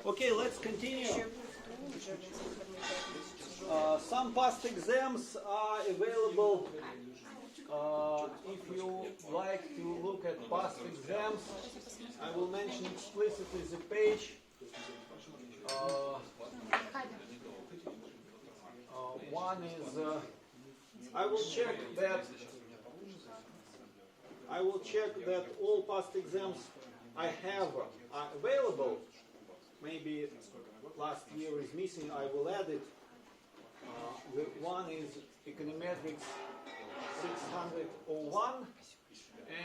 Okay, let's continue. Some past exams are available. If you like to look at past exams, I will mention explicitly the page. One is I will check that all past exams I have are available. Maybe last year is missing, I will add it. The one is Econometrics 601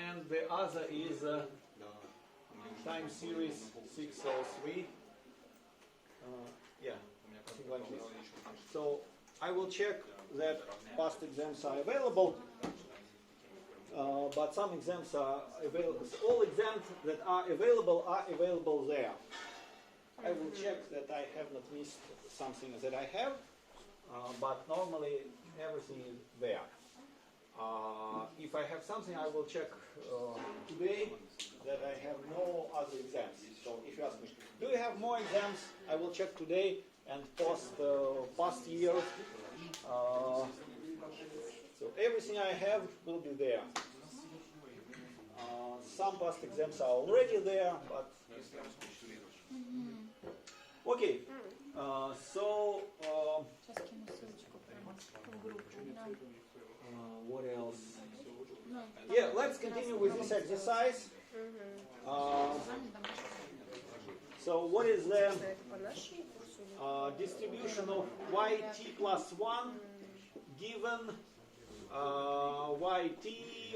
and the other is Time Series 603. Yeah, something like this. So I will check that past exams are available, but some exams are available. All exams that are available there. I will check that I have not missed something that I have, but normally everything is there. If I have something, I will check today that I have no other exams. So if you ask me, do you have more exams? I will check today and post past year. So everything I have will be there. Some past exams are already there, but okay. What else? Yeah, let's continue with this exercise. So what is the distribution of yt plus 1 given yt,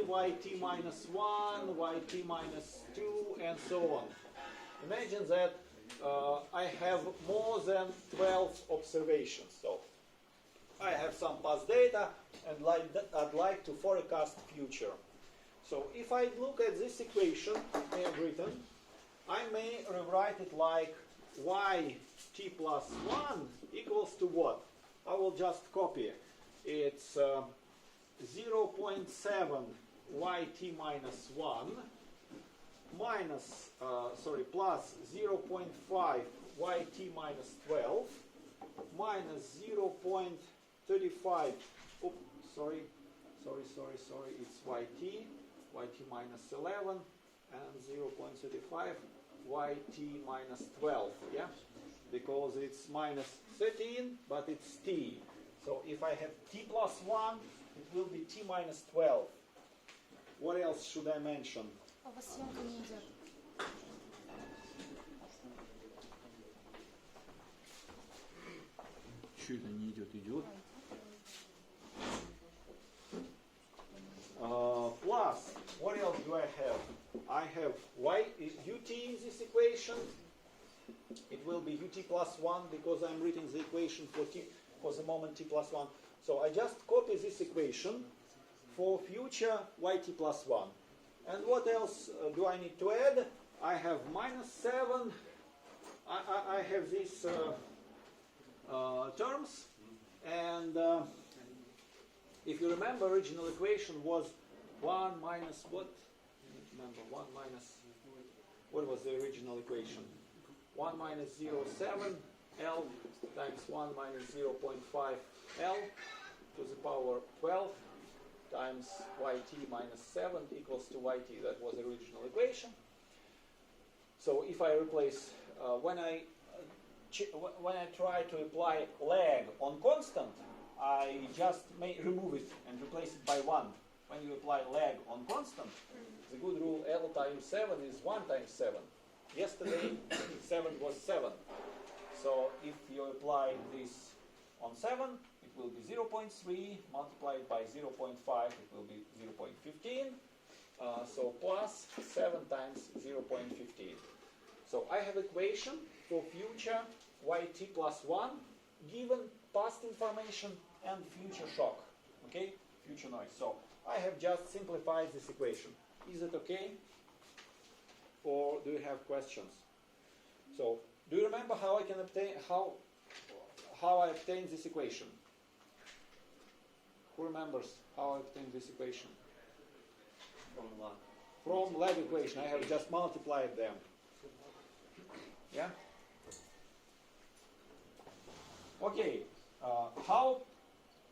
yt minus 1, yt minus 2, and so on? Imagine that I have more than 12 observations. So I have some past data and I'd like to forecast future. So if I look at this equation I have written, I may rewrite it like yt plus 1 equals to what? I will just copy. It's 0.7 yt minus 1 plus 0.5 yt minus 12 minus 0.35, it's yt minus 11 and 0.35 yt minus 12, yeah? Because it's minus 13, but it's t. So if I have t plus 1, it will be t minus 12. What else should I mention? У вас съемка не идет. Что это не идет? Идет. Plus, what else do I have? I have ut in this equation. It will be ut plus 1 because I'm writing the equation for t for the moment t plus 1. So I just copy this equation for future yt plus 1. And what else do I need to add? I have minus 7. I have these terms. And if you remember, original equation was 1 minus what? Remember, 1 minus, what was the original equation? 1 minus 0.7 L times 1 minus 0.5 L to the power 12 times yt minus 7 equals to yt. That was the original equation. So if I replace, when I try to apply lag on constant, I just may remove it and replace it by 1. When you apply lag on constant, the good rule L times 7 is 1 times 7. Yesterday, 7 was 7. So if you apply this on 7, it will be 0.3 multiplied by 0.5, it will be 0.15. So plus 7 times 0.15. So I have equation for future yt plus 1 given past information and future shock. Okay? Future noise. So I have just simplified this equation. Is it okay? Or do you have questions? So do you remember how I can obtain how I obtained this equation? Who remembers how I obtained this equation? From lag equation. I have just multiplied them. Yeah? Okay, how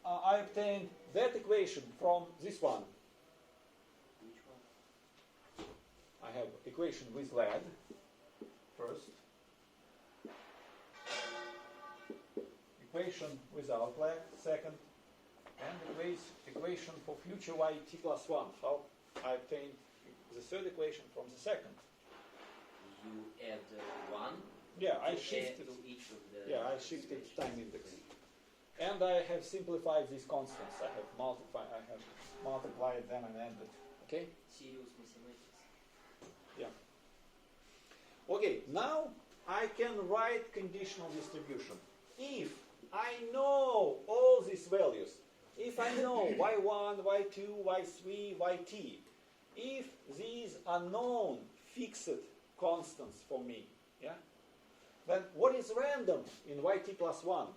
I obtained that equation from this one? Which one? I have equation with lead first, equation without lead second, and equation for future yt plus 1. How I obtained the third equation from the second? You add 1 Yeah, I to shifted. add to each of the Yeah, I shifted time index, and I have simplified these constants. I have multiplied them and ended. Okay. Serious mathematics. Yeah. Okay. Now I can write conditional distribution. If I know all these values, if I know y1, y2, y3, yt, if these are known fixed constants for me, yeah, then what is random in yt plus 1?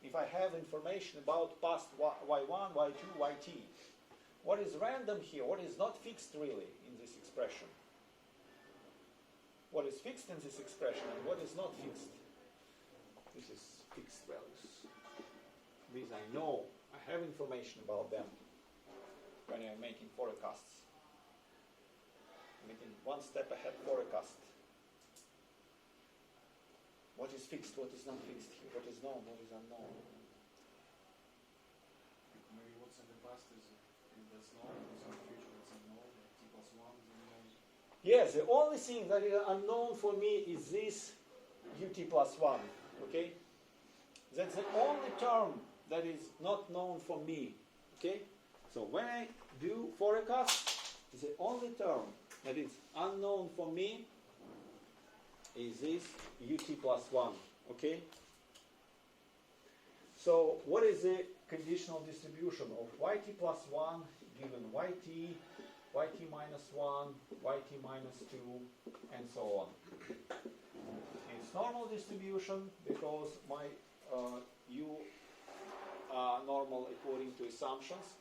If I have information about past y1, y2, yt, what is random here? What is not fixed really in this expression? What is fixed in this expression and what is not fixed? This is fixed values. These I know. I have information about them when I'm making forecasts. Making one step ahead forecast. What is fixed, what is not fixed here? What is known, what is unknown? Maybe what's in the past is that's known, what's in the future that's unknown, t plus 1 is unknown. Yes, the only thing that is unknown for me is this ut plus 1. Okay? That's the only term that is not known for me. Okay? So when I do forecast, the only term that is unknown for me is this ut plus 1. Okay? So what is the conditional distribution of yt plus 1 given yt, yt minus 1, yt minus 2, and so on? It's normal distribution because my u are normal according to assumptions.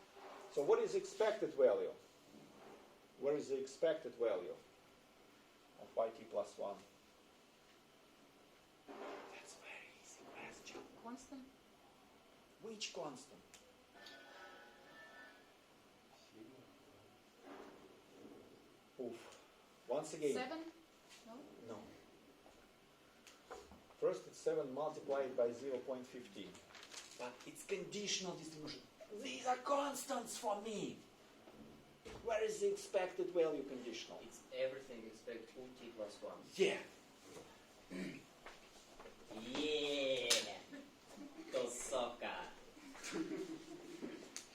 So what is expected value? Where is the expected value of yt plus 1? That's a very easy question. Constant? Which constant? Oof. Once again. 7? No? No. First it's 7 multiplied by 0.15. But it's conditional distribution. These are constants for me. Where is the expected value conditional? It's everything except ut plus 1. Yeah. Yeah! Kosoka!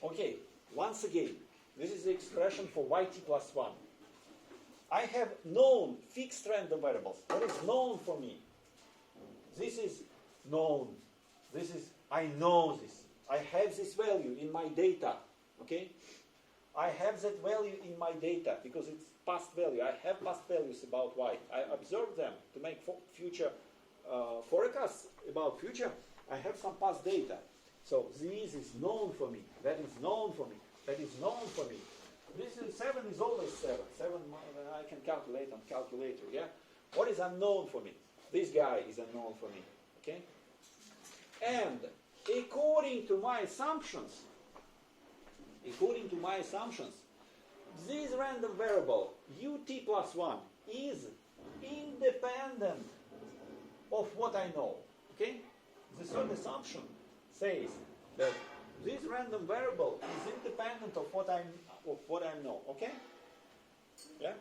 Okay, once again, this is the expression for yt plus 1. I have known fixed random variables. What is known for me? This is known. This is, I know this. I have this value in my data. Okay? I have that value in my data because it's past value. I have past values about y. I observe them to make future forecasts about future. I have some past data. So this is known for me. That is known for me. That is known for me. This is 7 is always 7. 7 I can calculate on calculator. Yeah. What is unknown for me? This guy is unknown for me. Okay. And according to my assumptions, this random variable ut plus 1 is independent of what I know. Okay? The third assumption says that this random variable is independent of what I know. Okay? Yeah?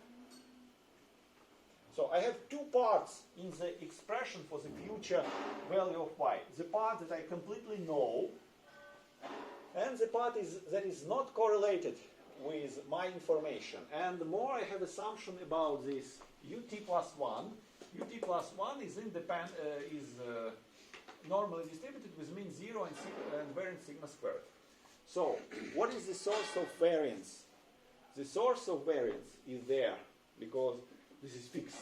So I have two parts in the expression for the future value of y. The part that I completely know, and the part that is not correlated with my information. And the more I have assumption about this ut plus 1, ut plus 1 is normally distributed with mean 0 and variance sigma squared. So what is the source of variance? The source of variance is there because this is fixed.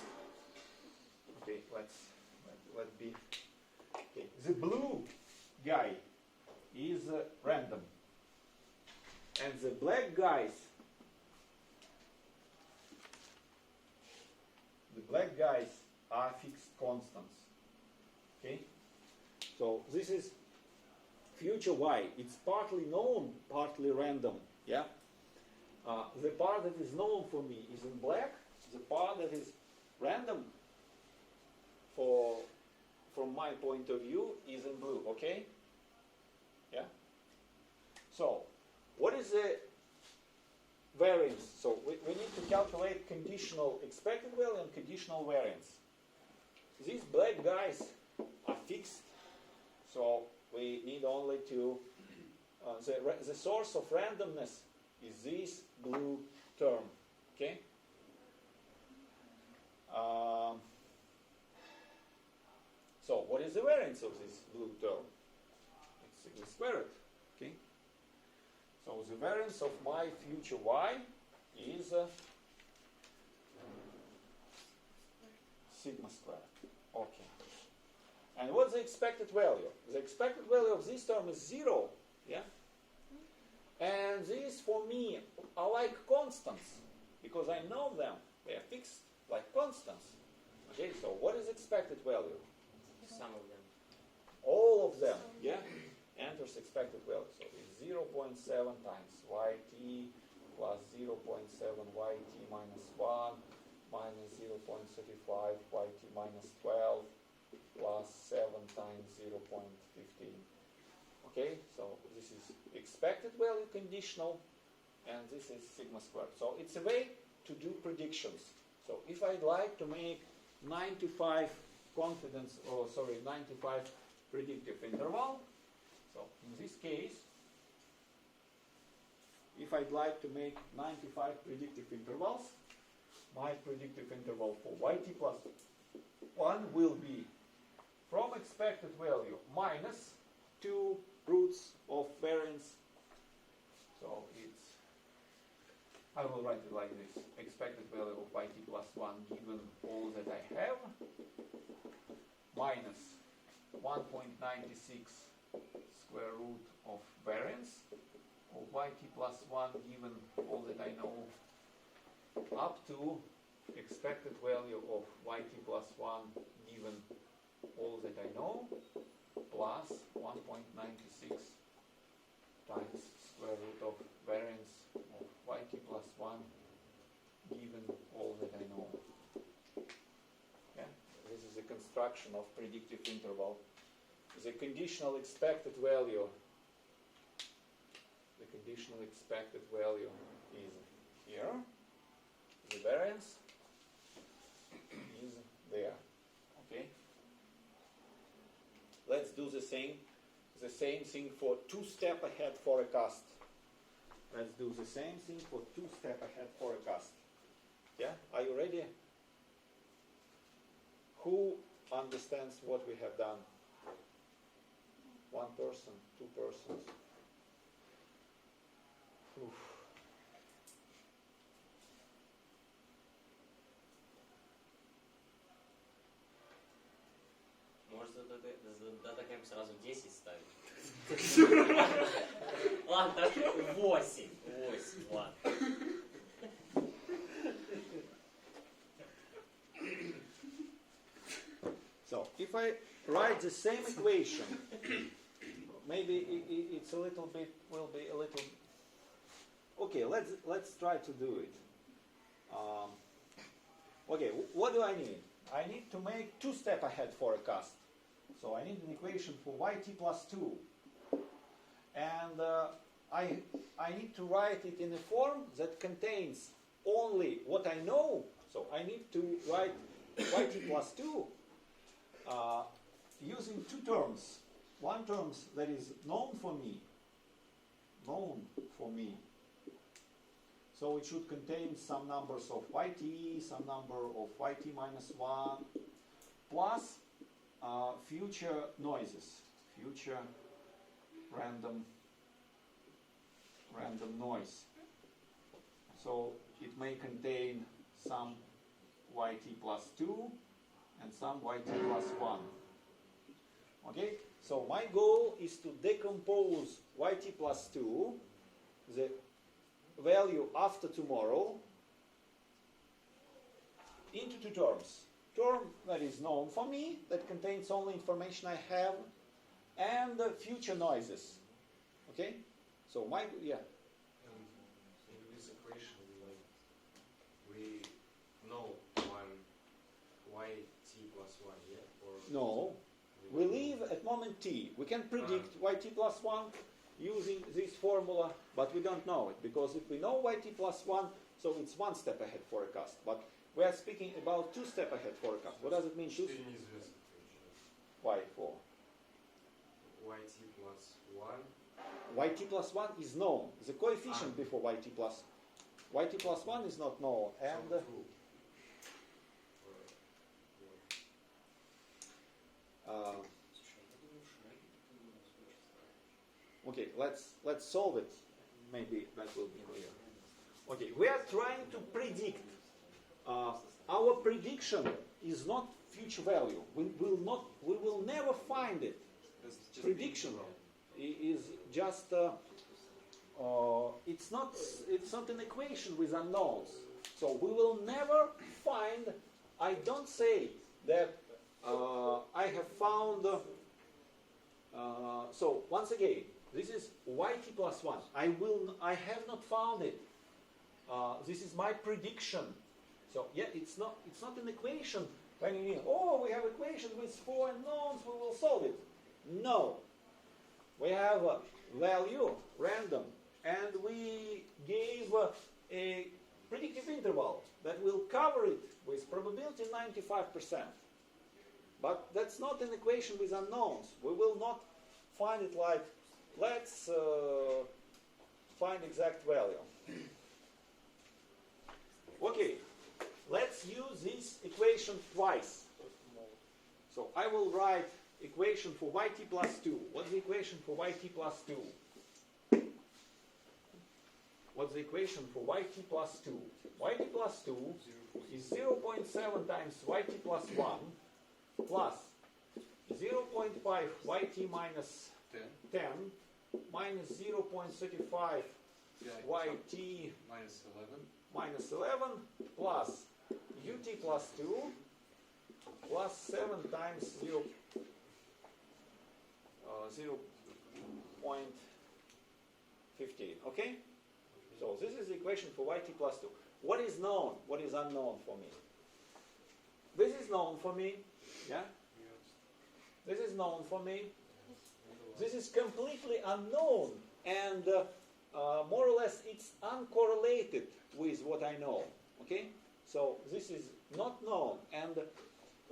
Okay, let be. Okay, the blue guy is random, and the black guys are fixed constants. Okay, So this is future y. It's partly known, partly random. Yeah. The part that is known for me is in black. The part that is random from my point of view is in blue. Okay. Yeah. So what is the variance? So we need to calculate conditional expected value and conditional variance. These black guys are fixed, so we need only to the source of randomness is this blue term. Okay. So what is the variance of this blue term? It's sigma squared. Okay. So the variance of my future y is sigma squared. Okay. And what's the expected value? The expected value of this term is 0. Yeah. And these for me are like constants because I know them. They are fixed like constants. Okay. So what is expected value? Some of them. All of them. Yeah. Enters expected value. So it's 0.7 times yt plus 0.7 yt minus 1 minus 0.35 yt minus 12 plus 7 times 0.15. Okay, so this is expected value conditional and this is sigma squared. So it's a way to do predictions. So if I'd like to make 95 predictive interval, so in this case, if I'd like to make 95 predictive intervals, my predictive interval for yt plus 1 will be from expected value minus 2 roots of variance. So I will write it like this. Expected value of yt plus 1 given all that I have minus 1.96 square root of variance of yt plus 1 given all that I know up to expected value of yt plus 1 given all that I know plus 1.96 times square root of variance of yt plus 1 given all that I know. Yeah? This is a construction of predictive interval. The conditional expected value is here. The variance is there. Okay. Let's do the same thing for two-step ahead forecast. Let's do the same thing for two-step ahead forecast. Yeah, are you ready? Who understands what we have done? One person, two persons. Oof. Может, задакаем сразу 10 ставить? Ладно, 8. 8, ладно. So, if I write the same equation, maybe it's a little bit, will be a little. Okay, let's try to do it. Okay, what do I need? I need to make two-step ahead forecast. So I need an equation for yt plus 2. And I need to write it in a form that contains only what I know. So I need to write yt plus 2 using two terms. One term that is known for me. So it should contain some numbers of yt, some number of yt minus 1, plus future noises, future random noise. So it may contain some yt plus 2 and some yt plus 1. Okay, so my goal is to decompose yt plus 2, the value after tomorrow, into two terms. Term that is known for me, that contains only information I have, and future noises. Okay? So yeah. And in this equation, we know one yt plus 1, yeah? Or No. We live at moment t. We can predict yt plus 1 using this formula, but we don't know it, because if we know yt plus 1, so it's one step ahead forecast. But we are speaking about 2 step ahead forecast. What does it mean? 2? 4 неизвестных. Why 4? Yt plus 1. Yt plus 1 is known. The coefficient before yt plus 1 is not known. And So true. okay, let's solve it. Maybe that will be clear. Okay, we are trying to predict. Our prediction is not future value. We will never find it. Prediction is just it's not an equation with unknowns. So we will never find. I don't say that I have found. So once again, this is yt plus 1. I have not found it. This is my prediction. So yeah, it's not an equation. When you mean, oh, we have equation with 4 unknowns, we will solve it. No. We have a value, random, and we gave a predictive interval that will cover it with probability 95%. But that's not an equation with unknowns. We will not find it like, let's find exact value. Okay, let's use this equation twice. So I will write equation for yt plus 2. What's the equation for yt plus 2? What's the equation for yt plus 2? Yt plus 2 is 0.7 times yt plus 1 plus 0.5 yt minus 10 minus 0.35 yt minus 11 plus ut plus 2 plus 7 times 0.15. Okay? So this is the equation for yt plus 2. What is known? What is unknown for me? This is known for me. Yeah? This is known for me. This is completely unknown, and more or less it's uncorrelated with what I know. Okay? So this is not known, and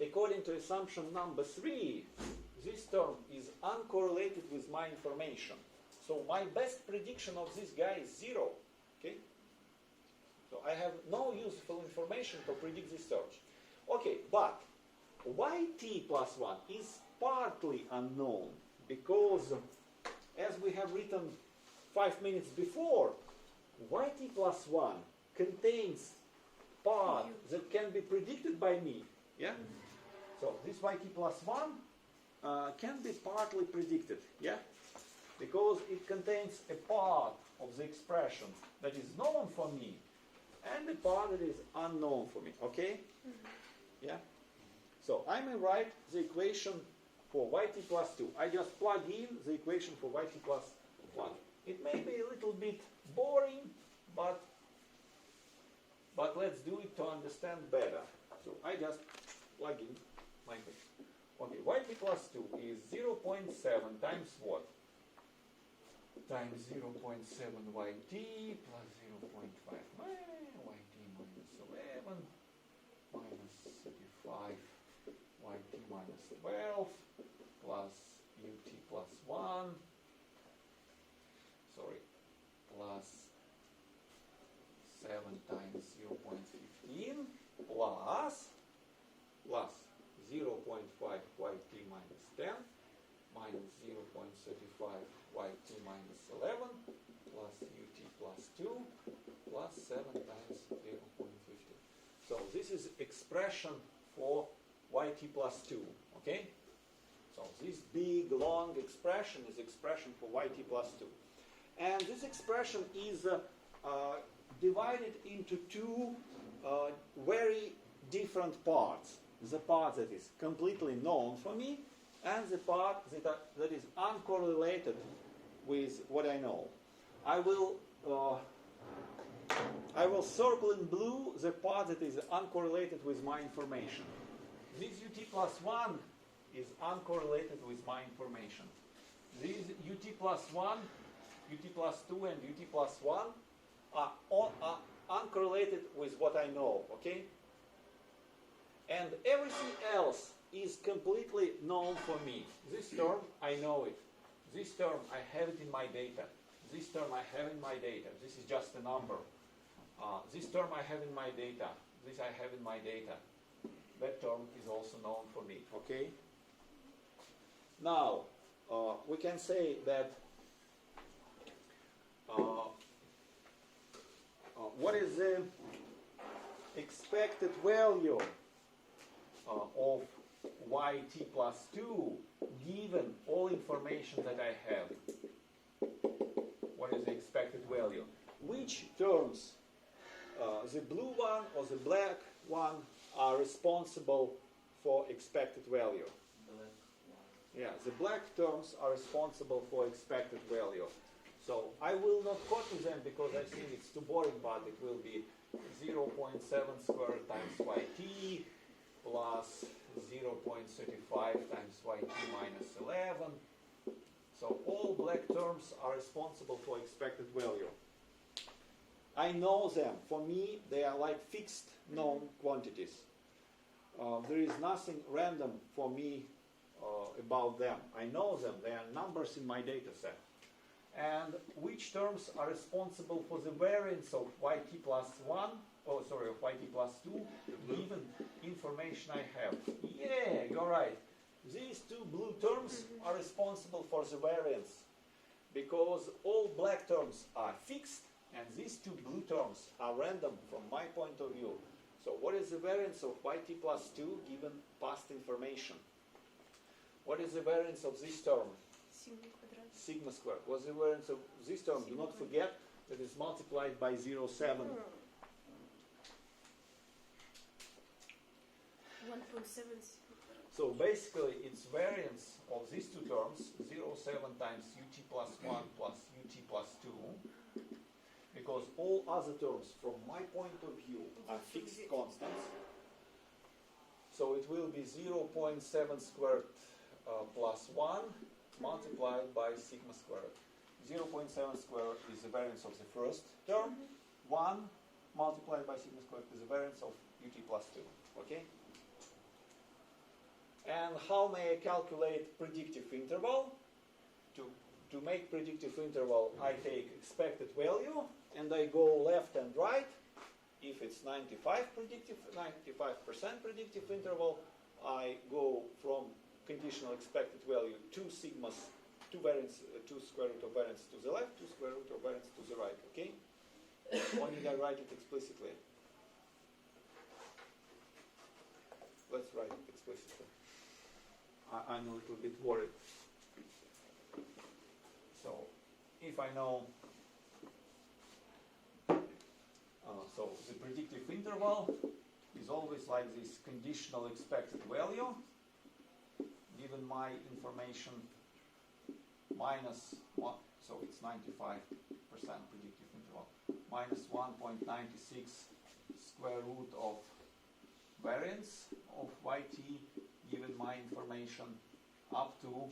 according to assumption number 3, this term is uncorrelated with my information. So my best prediction of this guy is 0. Okay? So I have no useful information to predict this search. Okay, but yt plus 1 is partly unknown, because as we have written 5 minutes before, yt plus 1 contains part that can be predicted by me. Yeah? So this yt plus 1 can be partly predicted. Yeah? Because it contains a part of the expression that is known for me and a part that is unknown for me. Okay? Yeah? So I may write the equation for yt plus 2. I just plug in the equation for yt plus 1. It may be a little bit boring, but let's do it to understand better. So I just plug in like this. Okay, yt plus 2 is 0.7 times what? Times 0.7 yt plus 0.5 yt minus 11 minus 35 yt minus 12 plus ut plus 1, sorry, plus 7 times 0.15 plus 0.5 yt minus 10 minus 0.35 yt minus 11 plus ut plus 2 plus 7 times 0.15. So this is expression for yt plus 2, okay? So this big, long expression is expression for yt plus 2. And this expression is divided into 2 very different parts. The part that is completely known for me and the part that is uncorrelated with what I know. I will circle in blue the part that is uncorrelated with my information. This ut plus 1 is uncorrelated with my information. These ut plus 1, ut plus 2, and ut plus 1 are uncorrelated with what I know, okay? And everything else is completely known for me. This term, I know it. This term, I have it in my data. This term, I have in my data. This is just a number. This term, I have in my data. This I have in my data. That term is also known for me, okay? Now, we can say that what is the expected value of yt plus 2 given all information that I have? What is the expected value? Which terms, the blue one or the black one, are responsible for expected value? Yeah, the black terms are responsible for expected value. So I will not copy them because I think it's too boring, but it will be 0.7 squared times yt plus 0.35 times yt minus 11. So all black terms are responsible for expected value. I know them. For me, they are like fixed known quantities. There is nothing random for me about them. I know them. They are numbers in my data set. And which terms are responsible for the variance of yt plus 1, of yt plus 2, given information I have? Yeah, you're right. These two blue terms are responsible for the variance because all black terms are fixed and these two blue terms are random from my point of view. So what is the variance of yt plus 2 given past information? What is the variance of this term? Sigma squared. What's the variance of this term? Do not forget that it's multiplied by 0.7. 1.7. So basically it's variance of these two terms, 0.7 times ut plus 1 plus ut plus 2, because all other terms from my point of view are fixed constants. So it will be 0.7 squared plus 1 multiplied by sigma squared. 0.7 squared is the variance of the first term. 1 multiplied by sigma squared is the variance of ut plus 2. Okay? And how may I calculate predictive interval? To make predictive interval, I take expected value and I go left and right. If it's 95% predictive interval, I go from conditional expected value two sigmas, two square root of variance to the left, two square root of variance to the right. Okay? Or did I write it explicitly? Let's write it explicitly. I'm a little bit worried. So, if I know, so the predictive interval is always like this conditional expected value, given my information minus 1, so it's 95% predictive interval, minus 1.96 square root of variance of yt, given my information, up to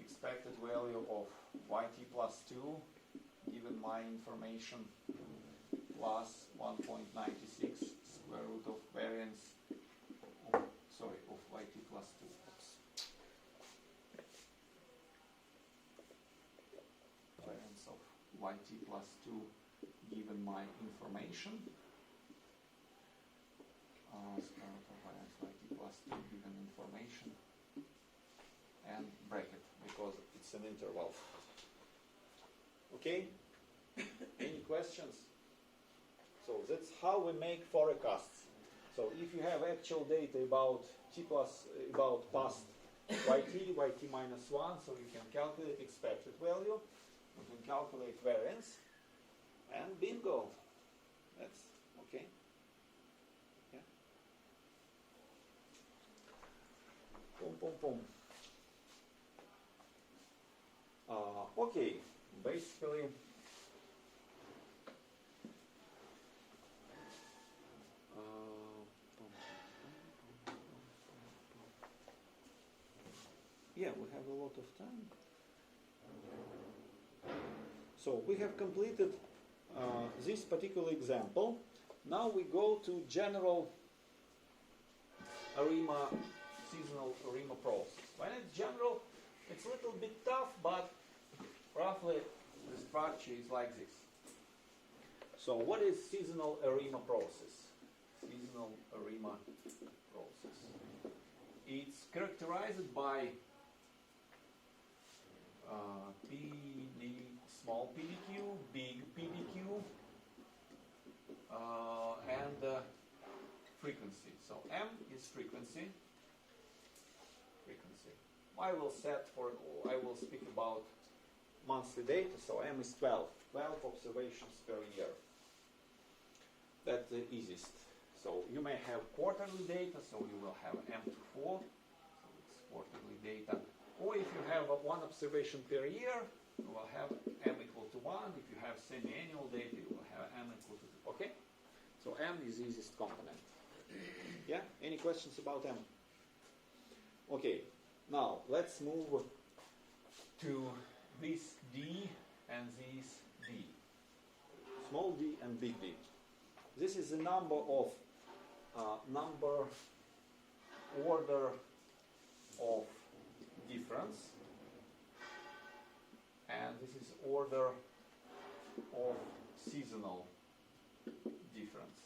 expected value of yt plus 2, given my information, plus 1.96 square root of variance of yt plus 2. Variance of yt plus 2 given my information. Square root of variance yt plus 2 given information. And bracket because it's an interval. Okay? Any questions? So that's how we make forecasts. So if you have actual data about about past yt minus 1, so you can calculate expected value, you can calculate variance, and bingo. That's okay. Yeah. Pom, pom. Boom, boom. Okay, basically, yeah, we have a lot of time. So we have completed this particular example. Now we go to general ARIMA, seasonal ARIMA process. When it's general, it's a little bit tough, but roughly the structure is like this. So what is seasonal ARIMA process? Seasonal ARIMA process. It's characterized by small PDQ, big PDQ, and frequency. So M is frequency. I will speak about monthly data. So M is 12 observations per year. That's the easiest. So you may have quarterly data, so you will have M to 4. So it's quarterly data. Or if you have one observation per year, you will have M equal to 1. If you have semi-annual data, you will have M equal to 2. Okay? So M is the easiest component. Yeah? Any questions about M? Okay. Now, let's move to this D and this D. Small d and big D. This is the number of order of difference, and this is order of seasonal difference.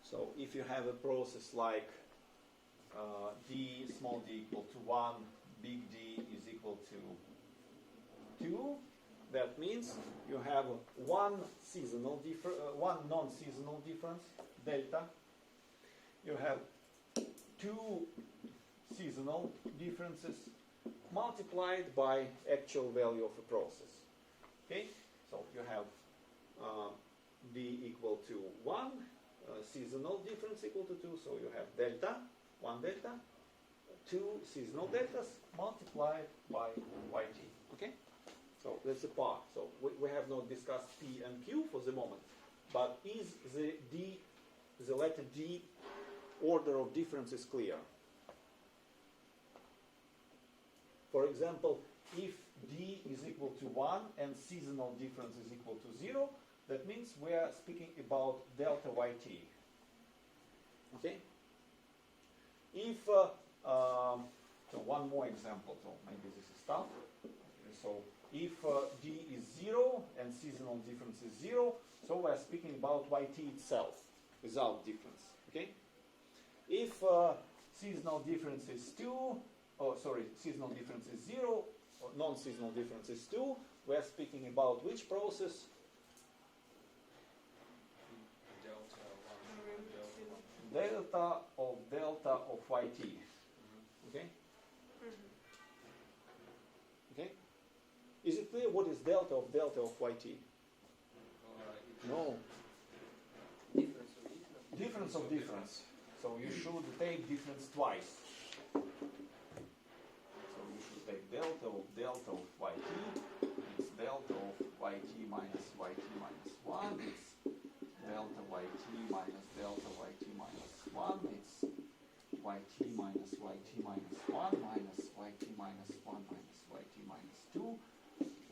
So if you have a process like d, small d equal to 1, big D is equal to 2, that means you have one non-seasonal difference, delta. You have two seasonal differences multiplied by actual value of a process. Okay, so you have d equal to 1, seasonal difference equal to 2, so you have delta, 1 delta, 2 seasonal deltas multiplied by yt. Okay, so that's the part. So we have not discussed p and q for the moment, but is the letter d order of difference is clear? For example, if d is equal to 1 and seasonal difference is equal to 0, that means we are speaking about delta yt. Okay? If, so one more example, so maybe this is tough. So if d is 0 and seasonal difference is 0, so we are speaking about yt itself, without difference. Okay? If seasonal difference is 2, seasonal difference is 0, or non-seasonal difference is 2, we are speaking about which process? Delta of yt. Okay? Okay? Is it clear what is delta of yt? No. Difference of difference. So you should take difference twice. So you should take delta of yt. It's delta of yt minus 1. It's delta yt minus delta yt minus 1. It's yt minus 1 minus yt minus 1 minus yt minus 2.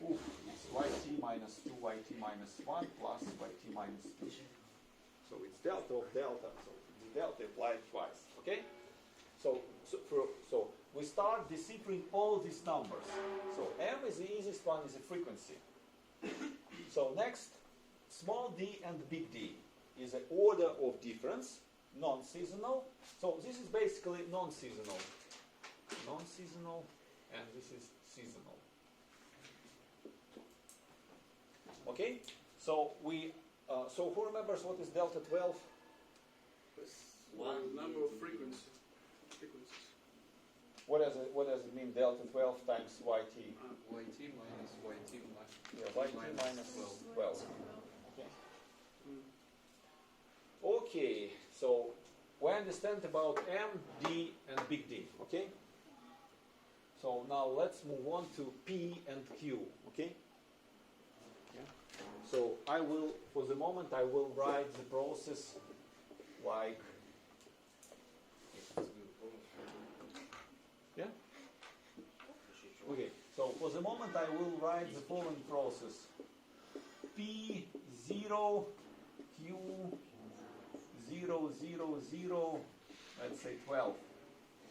Oof, it's yt minus 2 yt minus 1 plus yt minus 2. So it's delta of delta. So the delta applied twice. Okay? So we start deciphering all these numbers. So M is the easiest one, is a frequency. So next, small d and big D is an order of difference, non-seasonal. So this is basically non-seasonal. Non-seasonal, and this is seasonal. Okay? So so who remembers what is delta 12? One Number of frequencies. What does it mean? Delta 12 times yt. yt minus yt minus Yeah, yt minus 12. Okay. Mm. Okay. So understand about M, D, and big D, okay? So now let's move on to P and Q, okay? Yeah. So I will, for the moment, I will write the process like, yeah? Okay, so for the moment I will write the following process. P0, Q0, 0, 0, let's say 12.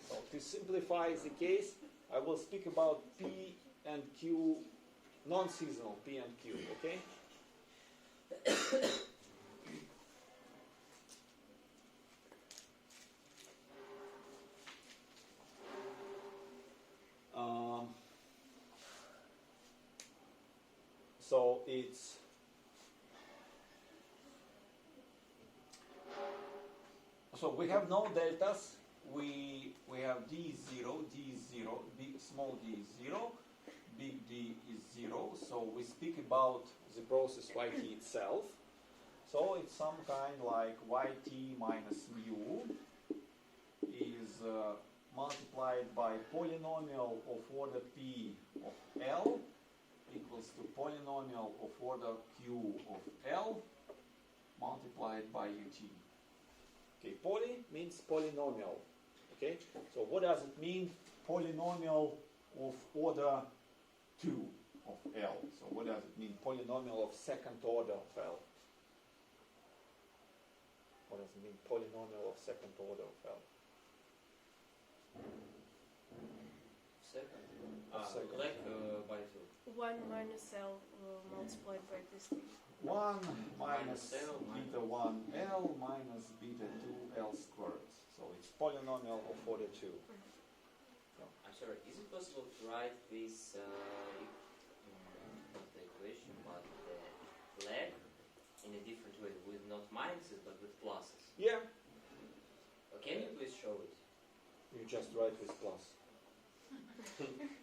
So to simplify the case, I will speak about P and Q, non-seasonal P and Q, okay? So it's so we have no deltas. We have D0, D0, big small d is 0, big D is 0. So we speak about the process yt itself. So it's some kind like yt minus mu is multiplied by polynomial of order p of L equals to polynomial of order q of L multiplied by ut. Okay, poly means polynomial. Okay, so what does it mean? Polynomial of order 2 of L. So what does it mean? Polynomial of second order of L. What does it mean? Polynomial of second order of L. Second. Second. Like by 2. 1 minus L multiplied by this thing. 1 minus L beta 1 L minus beta 2 L squared. So it's polynomial of order 2. I'm sorry, is it possible to write this, not the equation, but the leg in a different way, with not minuses, but with pluses? Yeah, Can you please show it? you just write with plus.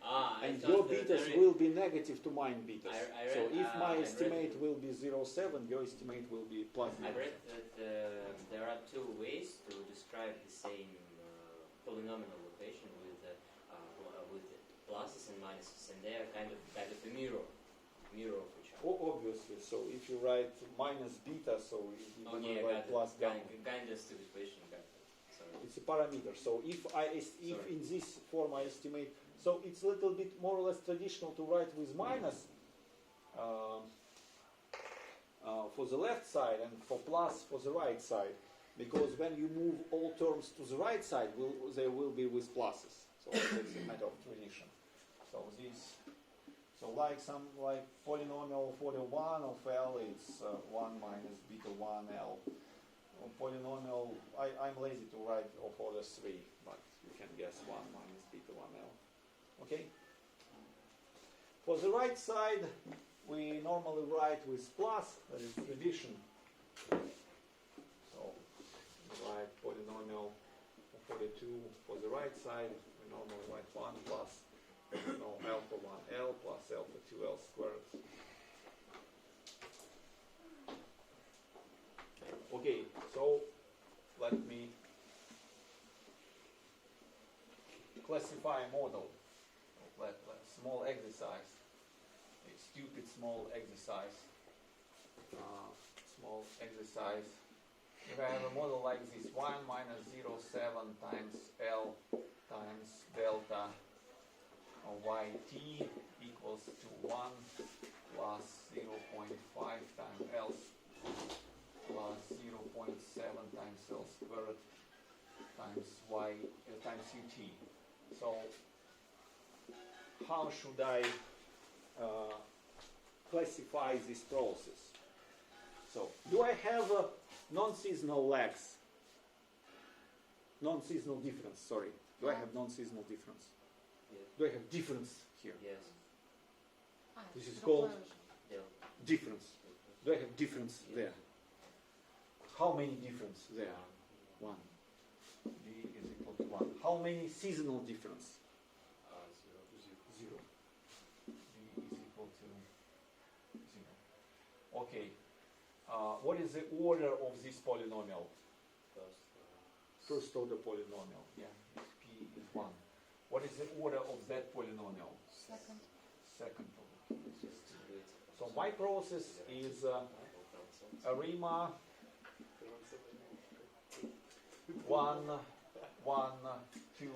I And thought your that betas there will be negative to mine betas. I So read- if my I read- estimate will be 0.7, your estimate will be plus I read that there are two ways to describe the same polynomial equation with pluses and minuses, and they are kind of a mirror of each other. Obviously, so if you write minus beta, so you Okay, I write got plus it. gamma. Kind of stupid question, got it. Sorry. It's a parameter. So if Sorry. in this form I estimate, so it's a little bit more or less traditional to write with minus for the left side and for plus for the right side, because when you move all terms to the right side, they will be with pluses. So it's a matter of tradition. So this, so like polynomial for the 1 of L, it's 1 minus beta 1 L. Polynomial, I'm lazy to write of order 3, but you can guess 1 minus beta 1L. Okay? For the right side, we normally write with plus, that is tradition. So, we write polynomial of order 2 for the right side, we normally write 1 plus, alpha 1L plus alpha 2L squared. Okay, so let me classify a model. Small exercise, a stupid small exercise. If I have a model like this, 1 minus 0.7 times L times delta of yt equals to 1 plus 0.5 times L plus 0.7 times L squared times y times ut. So how should I classify this process? So do I have a non-seasonal lags? Non-seasonal difference, sorry. Do I have non-seasonal difference? Yes. Do I have difference here? Yes. This is called Yeah. difference. Do I have difference Yeah. there? How many difference there? 1. D is equal to 1. How many seasonal difference? 0. D is equal to 0. Okay. What is the order of this polynomial? First, first order polynomial. Yeah, p is 1. What is the order of that polynomial? Second. Second order. So my process is SARIMA 1, 1, 2,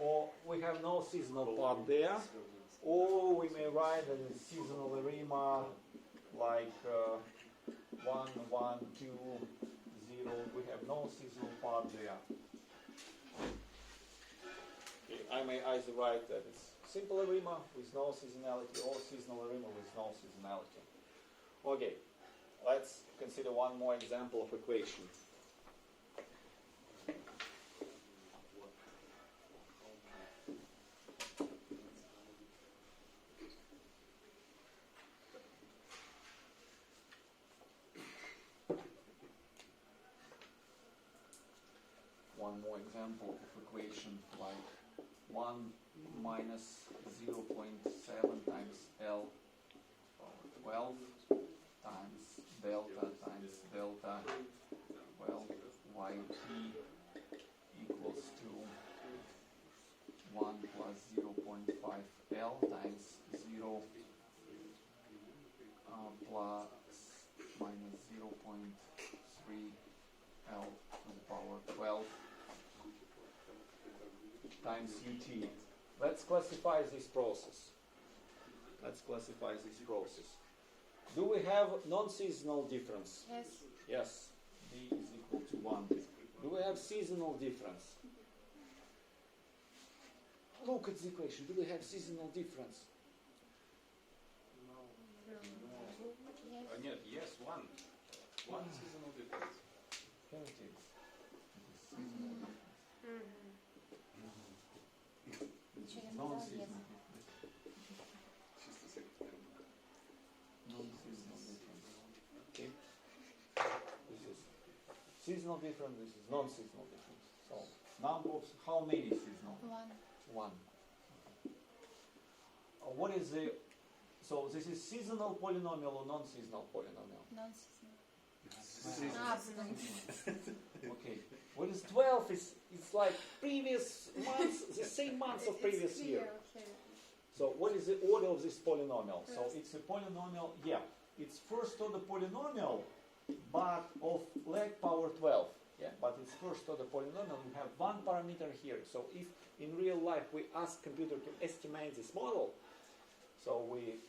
or we have no seasonal part there, or we may write a seasonal SARIMA like 1, 1, 2, 0. We have no seasonal part there. Okay, I may either write that it's simple SARIMA with no seasonality or seasonal SARIMA with no seasonality. Okay, let's consider one more example of equation. One more example of equation like 1 minus 0.7 times L power 12 times delta 12 yt equals to 1 plus 0.5 L times 0 plus minus 0.3 L to the power 12 times ut. Let's classify this process. Do we have non-seasonal difference? Yes. Yes. D is equal to 1. Do we have seasonal difference? Look at the equation. Do we have seasonal difference? Yes. Yes, one. One seasonal difference. Here it is. It is seasonal difference. Which is non-seasonal difference. Just a second. Non-seasonal difference. Okay. This is seasonal difference. This is non-seasonal difference. So number of how many seasonal? One. 1. What is the so this is seasonal polynomial or non-seasonal polynomial? Non-seasonal. Okay. What is 12 is it's like previous months, the same months of previous year. So what is the order of this polynomial? So it's a polynomial, yeah, it's first order polynomial, but of leg power 12. Yeah, but it's first order polynomial. You have one parameter here. So if in real life we ask computer to estimate this model, so we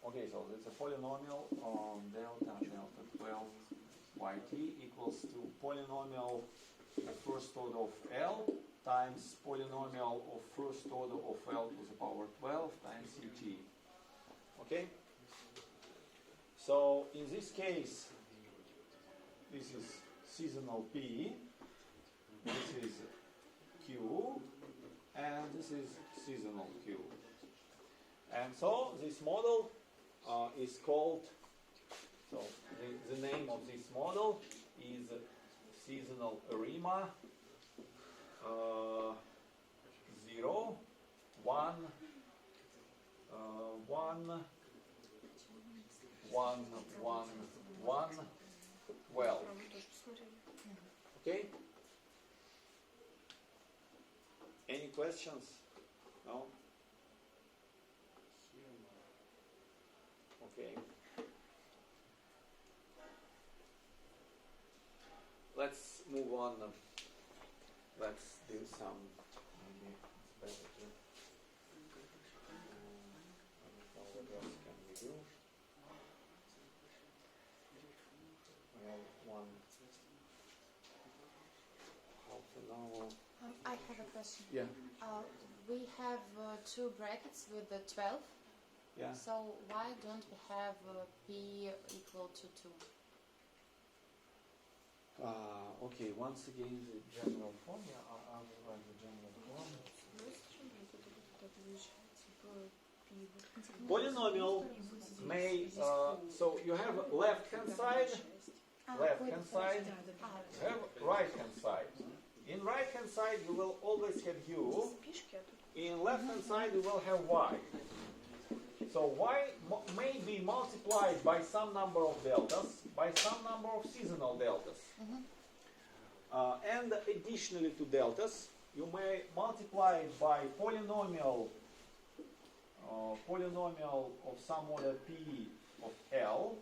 okay, so it's a polynomial on delta 12 yt equals to polynomial of first order of L times polynomial of first order of L to the power 12 times ut. Okay? So in this case, this is seasonal P, this is Q, and this is seasonal Q. And so this model is called, so the name of this model is seasonal SARIMA 0, 1, 1, 1, 1, 1, 12. Okay? Any questions? No? Okay. Let's move on. Let's do some. Maybe it's better to. What else can we do? We have one half an hour. I have a question. Yeah. We have two brackets with the 12. Yeah. So why don't we have P equal to 2? Okay, once again, the general form. Yeah, I will write the general form. Polynomial may, so you have left-hand side, you have right-hand side. In right-hand side, you will always have u. In left-hand side, you will have y. So y may be multiplied by some number of deltas, by some number of seasonal deltas. And additionally to deltas, you may multiply it by polynomial of some order p of L,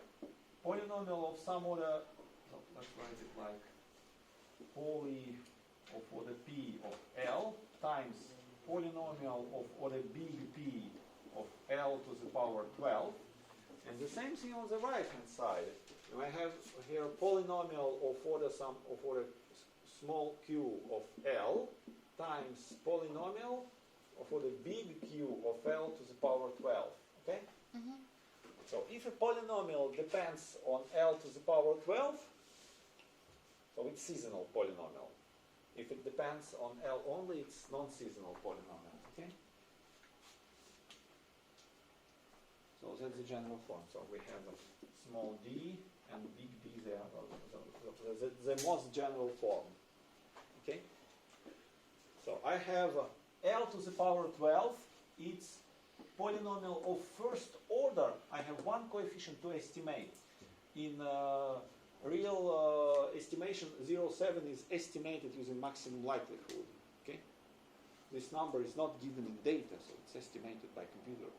polynomial of some order, so let's write it like poly of order p of L times polynomial of order big P of L to the power 12. And the same thing on the right hand side. You may have here a polynomial of order small q of L times polynomial of order big Q of L to the power 12. Okay? So if a polynomial depends on L to the power 12, so it's seasonal polynomial. If it depends on L only, it's non-seasonal polynomial. Okay? So that's the general form. So we have a small d and big D there. The most general form. Okay? So I have L to the power 12. It's polynomial of first order. I have one coefficient to estimate. In real estimation, 0.7 is estimated using maximum likelihood. Okay? This number is not given in data, so it's estimated by computer.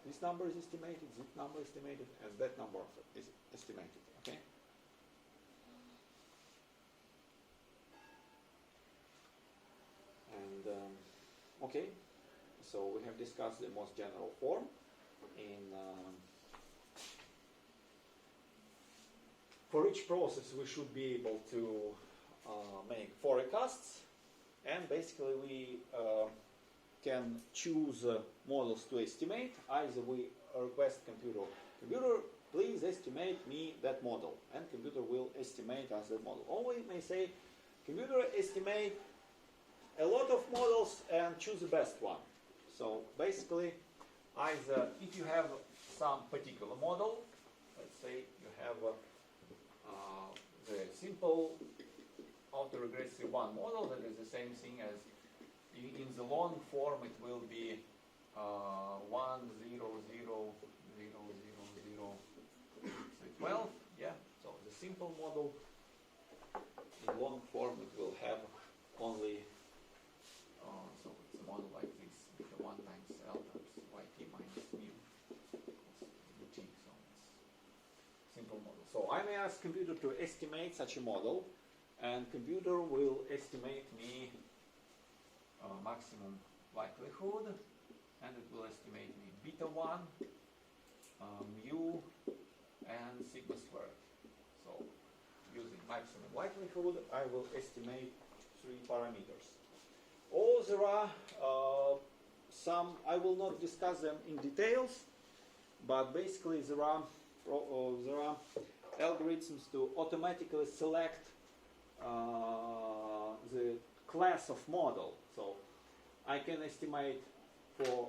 This number is estimated, this number is estimated, and that number is estimated. Okay? And okay, so we have discussed the most general form in. For each process, we should be able to make forecasts, and basically we can choose models to estimate. Either we request computer, please estimate me that model, and computer will estimate us that model. Or we may say, computer estimate a lot of models and choose the best one. So basically, either if you have some particular model, let's say you have the simple autoregressive one model that is the same thing as in the long form it will be 1, 0, 0, 0, 0, 0, say 12, yeah, so the simple model in long form it will have only so it's a model like this with the 1 times L times yt minus mu ut, so it's simple model. So I may ask computer to estimate such a model, and computer will estimate me maximum likelihood, and it will estimate me beta 1, mu, and sigma squared. So using maximum likelihood, I will estimate 3 parameters. Or there are some, I will not discuss them in details, but basically there are algorithms to automatically select the class of model. So I can estimate for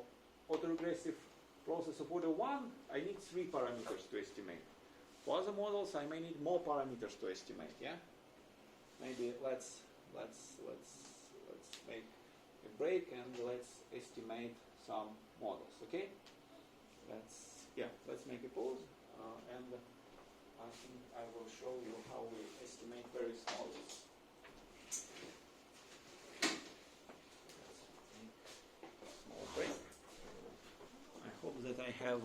autoregressive process of order 1, I need 3 parameters to estimate. For other models, I may need more parameters to estimate. Yeah, maybe let's make a break and let's estimate some models. Okay, let's make a pause and I think I will show you how we estimate various models. Let's make a small break. I hope that I have